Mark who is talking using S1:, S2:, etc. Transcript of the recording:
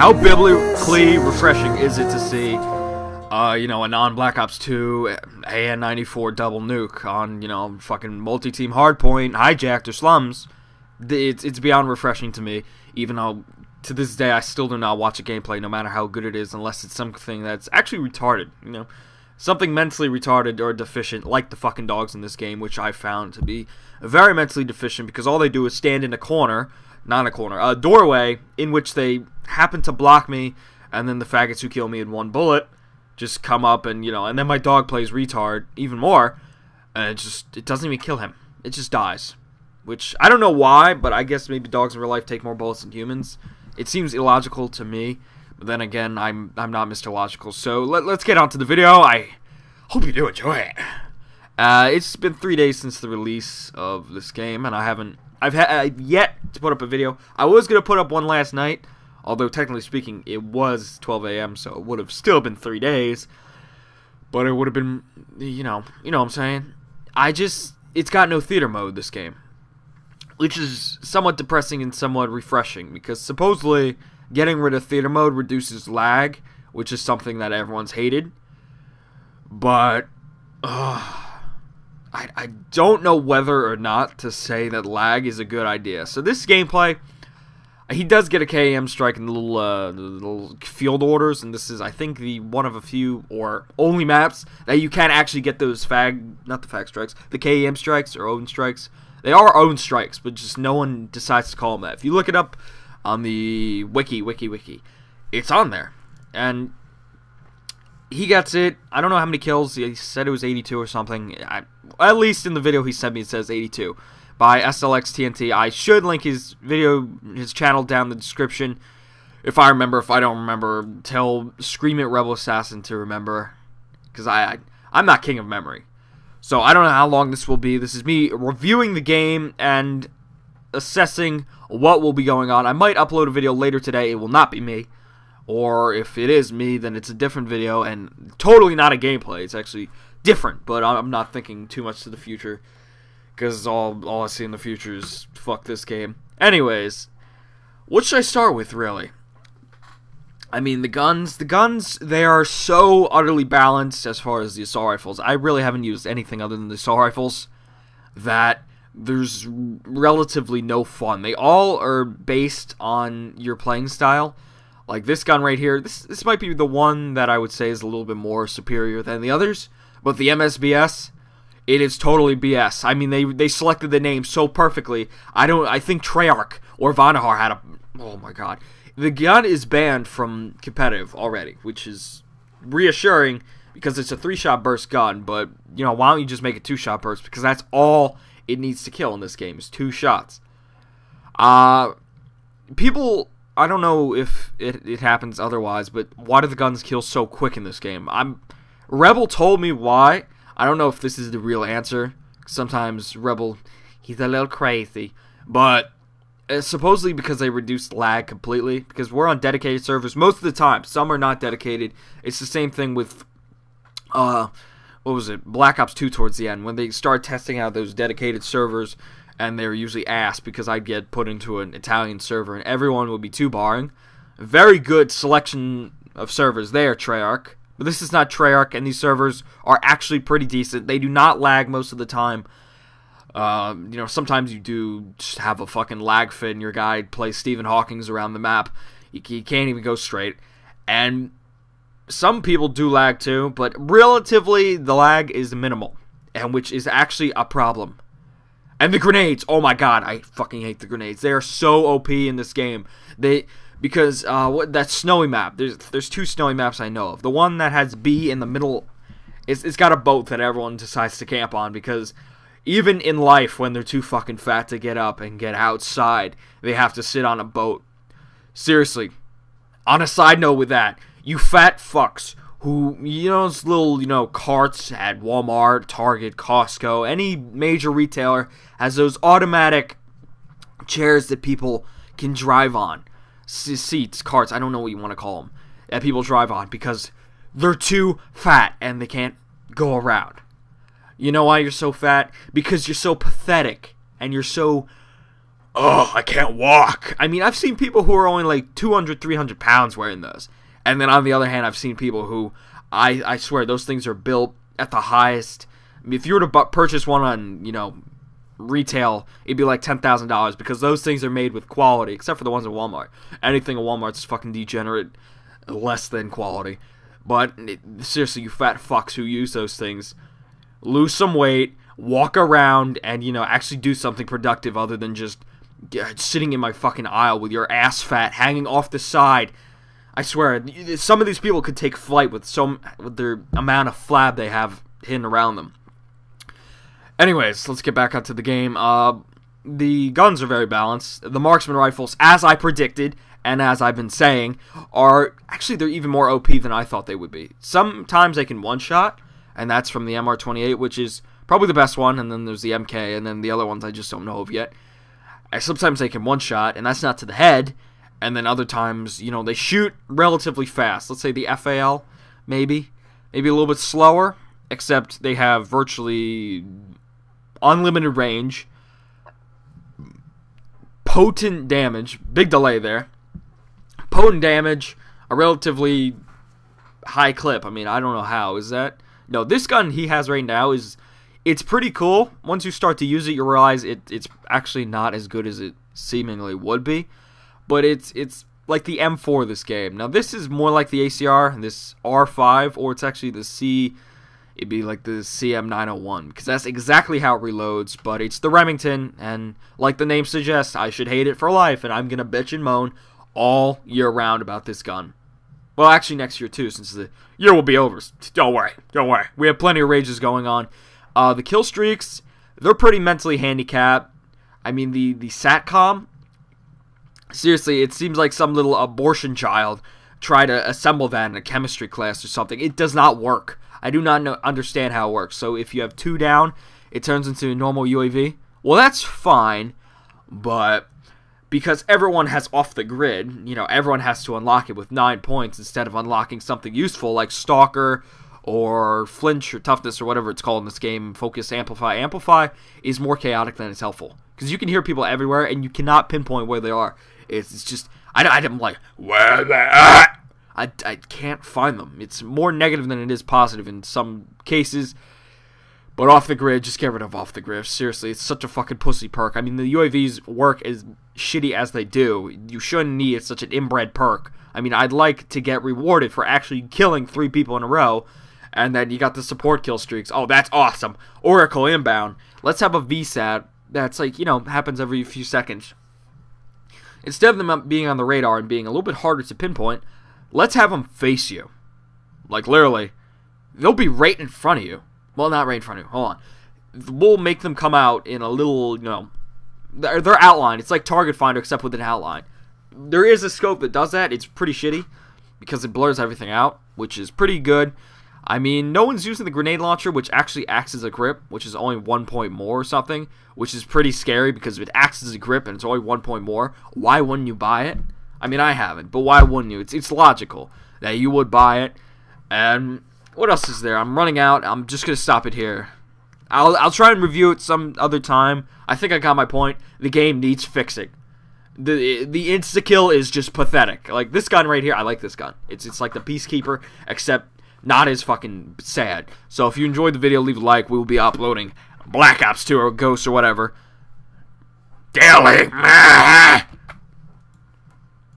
S1: How biblically refreshing is it to see, you know, a non-Black Ops 2 AN-94 double nuke on, you know, fucking multi-team hardpoint, hijacked, or slums? It's beyond refreshing to me, even though to this day I still do not watch a gameplay, no matter how good it is, unless it's something that's actually retarded, you know? Something mentally retarded or deficient, like the fucking dogs in this game, which I found to be very mentally deficient, because all they do is stand in a corner, not a corner, a doorway, in which they happen to block me, and then the faggots who kill me in one bullet just come up and, you know, and then my dog plays retard even more, and it doesn't even kill him. It just dies. Which, I don't know why, but I guess maybe dogs in real life take more bullets than humans. It seems illogical to me, but then again, I'm not Mr. Logical. So let's get on to the video. I hope you do enjoy it. It's been 3 days since the release of this game, and I've yet to put up a video. I was gonna put up one last night, although technically speaking, it was 12 a.m., so it would have still been 3 days. But it would have been, you know what I'm saying. It's got no theater mode, this game, which is somewhat depressing and somewhat refreshing, because supposedly getting rid of theater mode reduces lag, which is something that everyone's hated. But I don't know whether or not to say that lag is a good idea. So this gameplay, he does get a KM strike in the little field orders, and this is, I think, the one of a few or only maps that you can actually get those not the fag strikes, the KM strikes or own strikes. They are own strikes, but just no one decides to call them that. If you look it up on the wiki, it's on there. And he gets it. I don't know how many kills. He said it was 82 or something. At least in the video he sent me, it says 82. By SLXTNT. I should link his video, his channel down in the description. If I remember. If I don't remember, tell Scream It Rebel Assassin to remember. Because I'm not king of memory. So I don't know how long this will be. This is me reviewing the game and assessing what will be going on. I might upload a video later today. It will not be me. Or if it is me, then it's a different video and totally not a gameplay. It's actually different, but I'm not thinking too much to the future, because all I see in the future is fuck this game. Anyways, what should I start with, really? I mean, the guns, they are so utterly balanced as far as the assault rifles. I really haven't used anything other than the assault rifles that there's relatively no fun. They all are based on your playing style. Like this gun right here, this might be the one that I would say is a little bit more superior than the others. But the MSBS, it is totally BS. I mean, they selected the name so perfectly. I think Treyarch or Vanahar had a... Oh my god. The gun is banned from competitive already, which is reassuring because it's a 3-shot burst gun. But, you know, why don't you just make a 2-shot burst? Because that's all it needs to kill in this game is 2 shots. People... I don't know if it happens otherwise, but why do the guns kill so quick in this game? Rebel told me why. I don't know if this is the real answer. Sometimes Rebel, he's a little crazy. But supposedly because they reduced lag completely. Because we're on dedicated servers most of the time. Some are not dedicated. It's the same thing with, what was it? Black Ops 2 towards the end. When they start testing out those dedicated servers, and they're usually ass because I'd get put into an Italian server and everyone would be 2-barring. Very good selection of servers there, Treyarch. But this is not Treyarch, and these servers are actually pretty decent. They do not lag most of the time. You know, sometimes you do just have a fucking lag fit and your guy plays Stephen Hawking's around the map. He can't even go straight. And some people do lag too, but relatively the lag is minimal, and which is actually a problem. And the grenades, oh my god, I fucking hate the grenades. They are so OP in this game. Because that snowy map, there's 2 snowy maps I know of. The one that has B in the middle, it's got a boat that everyone decides to camp on, because even in life, when they're too fucking fat to get up and get outside, they have to sit on a boat. Seriously, on a side note with that, you fat fucks who, you know, those little, you know, carts at Walmart, Target, Costco, any major retailer has those automatic chairs that people can drive on. Seats, carts, I don't know what you want to call them, that people drive on because they're too fat and they can't go around. You know why you're so fat? Because you're so pathetic and you're so oh, I can't walk. I mean, I've seen people who are only like 200, 300 pounds wearing those. And then on the other hand, I've seen people who, I swear, those things are built at the highest. I mean, if you were to purchase one on, you know, retail, it'd be like $10,000 because those things are made with quality, except for the ones at Walmart. Anything at Walmart's fucking degenerate, less than quality. But seriously, you fat fucks who use those things, lose some weight, walk around, and, you know, actually do something productive other than just sitting in my fucking aisle with your ass fat hanging off the side. I swear, some of these people could take flight with their amount of flab they have hidden around them. Anyways, let's get back onto the game. The guns are very balanced. The marksman rifles, as I predicted, and as I've been saying, are actually, they're even more OP than I thought they would be. Sometimes they can one-shot, and that's from the MR28, which is probably the best one, and then there's the MK, and then the other ones I just don't know of yet. And sometimes they can one-shot, and that's not to the head, and then other times, you know, they shoot relatively fast. Let's say the FAL, maybe a little bit slower, except they have virtually unlimited range, potent damage, big delay there, potent damage, a relatively high clip. I mean, I don't know how, is that? No, this gun he has right now it's pretty cool. Once you start to use it, you realize it's actually not as good as it seemingly would be, but it's like the M4 of this game. Now, this is more like the ACR, this R5, or it's actually the C. It'd be like the CM901, because that's exactly how it reloads, but it's the Remington, and like the name suggests, I should hate it for life, and I'm going to bitch and moan all year round about this gun. Well, actually next year too, since the year will be over. Don't worry. We have plenty of rages going on. The kill streaks, they're pretty mentally handicapped. I mean, the SATCOM, seriously, it seems like some little abortion child tried to assemble that in a chemistry class or something. It does not work. I do not understand how it works. So if you have 2 down, it turns into a normal UAV. Well, that's fine, but because everyone has off the grid, you know, everyone has to unlock it with 9 points instead of unlocking something useful like Stalker or Flinch or Toughness or whatever it's called in this game. Focus, Amplify. Amplify is more chaotic than it's helpful, because you can hear people everywhere and you cannot pinpoint where they are. It's just, I'm like, where they at? I can't find them. It's more negative than it is positive in some cases. But off the grid, just get rid of off the grid. Seriously, it's such a fucking pussy perk. I mean, the UAVs work as shitty as they do. You shouldn't need such an inbred perk. I mean, I'd like to get rewarded for actually killing 3 people in a row. And then you got the support kill streaks. Oh, that's awesome. Oracle inbound. Let's have a VSAT that's like, you know, happens every few seconds. Instead of them being on the radar and being a little bit harder to pinpoint, let's have them face you. Like, literally, they'll be right in front of you. Well, not right in front of you. Hold on. We'll make them come out in a little, you know, their outline. It's like Target Finder, except with an outline. There is a scope that does that. It's pretty shitty because it blurs everything out, which is pretty good. I mean, no one's using the grenade launcher, which actually acts as a grip, which is only 1 point more or something, which is pretty scary because if it acts as a grip and it's only 1 point more, why wouldn't you buy it? I mean, I haven't, but why wouldn't you? It's logical that you would buy it. And what else is there? I'm running out. I'm just going to stop it here. I'll try and review it some other time. I think I got my point. The game needs fixing. The insta-kill is just pathetic. Like, this gun right here, I like this gun. It's like the Peacekeeper, except not as fucking sad. So if you enjoyed the video, leave a like. We will be uploading Black Ops 2 or Ghost or whatever daily.